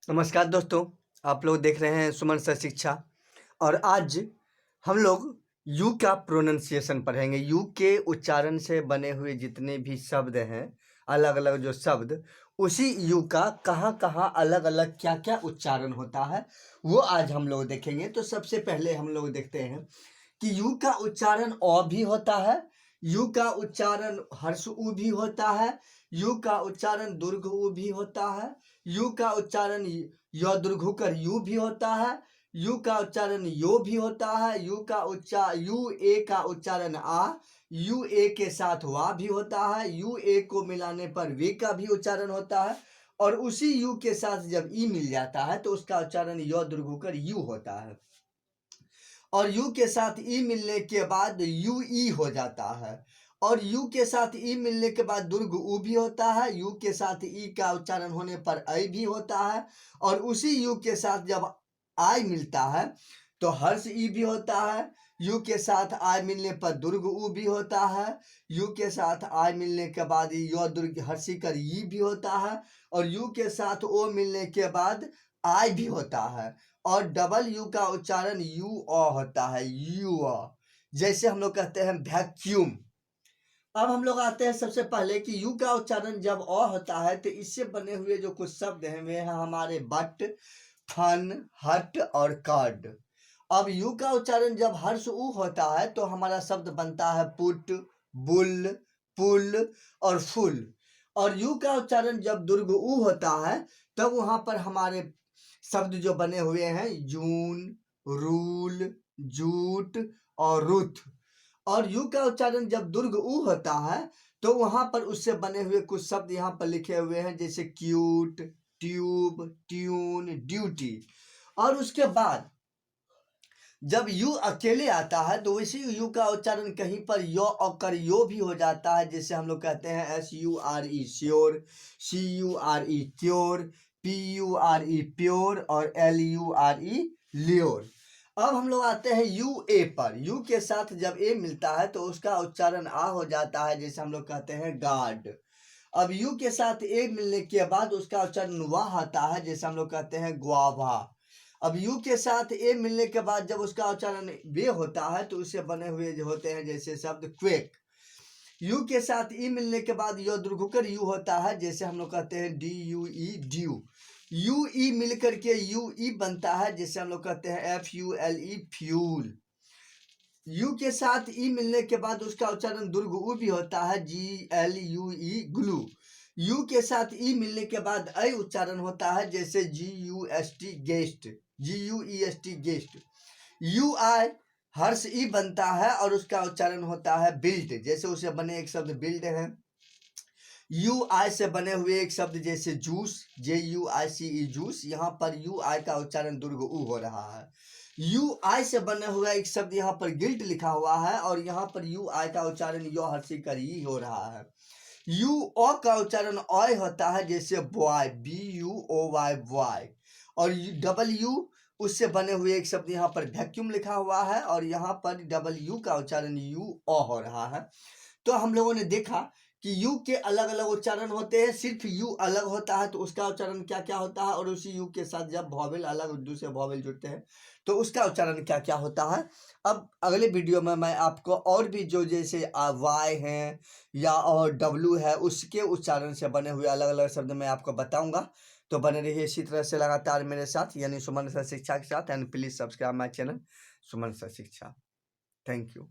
नमस्कार दोस्तों, आप लोग देख रहे हैं सुमन सर शिक्षा। और आज हम लोग यू का प्रोनंसिएशन पढ़ेंगे। यू के उच्चारण से बने हुए जितने भी शब्द हैं, अलग अलग जो शब्द, उसी यू का कहाँ कहाँ अलग अलग क्या क्या उच्चारण होता है वो आज हम लोग देखेंगे। तो सबसे पहले हम लोग देखते हैं कि यू का उच्चारण अ भी होता है, यू का उच्चारण हर्ष उ भी होता है, यू का उच्चारण दीर्घ उ भी होता है, यू का उच्चारण य दीर्घकर यू भी होता है, यू का उच्चारण यो भी होता है, यू ए का उच्चारण आ, यू ए के साथ वा भी होता है, यू ए को मिलाने पर वे का भी उच्चारण होता है, और उसी यू के साथ जब ई मिल जाता है तो उसका उच्चारण य दीर्घकर यू होता है, और यू के साथ ई मिलने के बाद यू ई हो जाता है, और यू के साथ ई मिलने के बाद दीर्घ उ भी होता है, यू के साथ ई का उच्चारण होने पर ऐ भी होता है, और उसी यू के साथ जब आई मिलता है तो हर्ष ई भी होता है, यू के साथ आई मिलने पर दीर्घ उ भी होता है, यू के साथ आई मिलने के बाद य दीर्घ हर्षिकर ई भी होता है, और यू के साथ ओ मिलने के बाद आई भी होता है, और डबल यू का उच्चारण यू अ होता है, यू अ। जैसे हम लोग कहते हैं वैक्यूम। अब हम लोग आते हैं सबसे पहले कि यू का उच्चारण जब अ होता है तो इससे बने हुए जो कुछ शब्द हैं वे हैं हमारे बट, फन, हट और कर्ड। अब यू का उच्चारण जब हर्ष उ होता है तो हमारा शब्द बनता है पुट, बुल, पुल और फुल। और यू का उच्चारण जब दीर्घ उ होता है तब वहां पर हमारे शब्द जो बने हुए हैं जून, रूल, जूट और रुथ। और यू का उच्चारण जब दीर्घ उ होता है तो वहां पर उससे बने हुए कुछ शब्द यहाँ पर लिखे हुए हैं, जैसे क्यूट, ट्यूब, ट्यून, ड्यूटी। और उसके बाद जब यू अकेले आता है तो इसी यू का उच्चारण कहीं पर यो और कर यो भी हो जाता है, जैसे हम लोग कहते हैं SURE sure, CURE cure, PURE pure और LURE ल्योर। अब हम लोग आते हैं यू ए पर। यू के साथ जब ए मिलता है तो उसका उच्चारण आ हो जाता है, जैसे हम लोग कहते हैं गार्ड। अब यू के साथ ए मिलने के बाद उसका उच्चारण वाह आता है, जैसे हम लोग कहते हैं ग्वाभा। अब यू के साथ ए मिलने के बाद जब उसका उच्चारण वे होता है तो उससे बने हुए जो होते हैं जैसे शब्द क्वेक। यू के साथ ई मिलने के बाद यो दीर्घकर यू होता है, जैसे हम लोग कहते हैं DUE ड्यू। यू ई मिलकर के यू ई बनता है, जैसे हम लोग कहते हैं FULE फ्यूल। यू के साथ ई मिलने के बाद उसका उच्चारण दीर्घ उ भी होता है, GLUE ग्लू। यू के साथ ई मिलने के बाद ऐ उच्चारण होता है, जैसे GUST gust, GUEST guest. U I हर्ष ई बनता है और उसका उच्चारण होता है बिल्ट, जैसे उसे बने एक शब्द बिल्ड है। यू आई से बने हुए एक शब्द जैसे जूस, JUICE जूस, यहाँ पर यू आई का उच्चारण दीर्घ उ हो रहा है। यू आई से बना हुआ एक शब्द यहाँ पर गिल्ट लिखा हुआ है और यहाँ पर यू आई का उच्चारण यो हर्षिकर ई हो रहा है। यू ओ का उच्चारण ऑय होता है, जैसे बॉय, BUOY बॉय। और डबल उससे बने हुए एक शब्द यहाँ पर वैक्यूम लिखा हुआ है और यहाँ पर डबल यू का उच्चारण यू ओ हो रहा है। तो हम लोगों ने देखा कि यू के अलग अलग उच्चारण होते हैं, सिर्फ यू अलग होता है तो उसका उच्चारण क्या क्या होता है, और उसी यू के साथ जब वॉवेल अलग दूसरे वॉवेल जुड़ते हैं तो उसका उच्चारण क्या क्या होता है। अब अगले वीडियो में मैं आपको और भी जो जैसे वाई हैं या और डब्लू है उसके उच्चारण से बने हुए अलग अलग शब्द मैं आपको बताऊंगा। तो बने रहिए इसी तरह से लगातार मेरे साथ, यानी सुमन सर शिक्षा के साथ। And please subscribe my channel Suman sir शिक्षा। Thank you.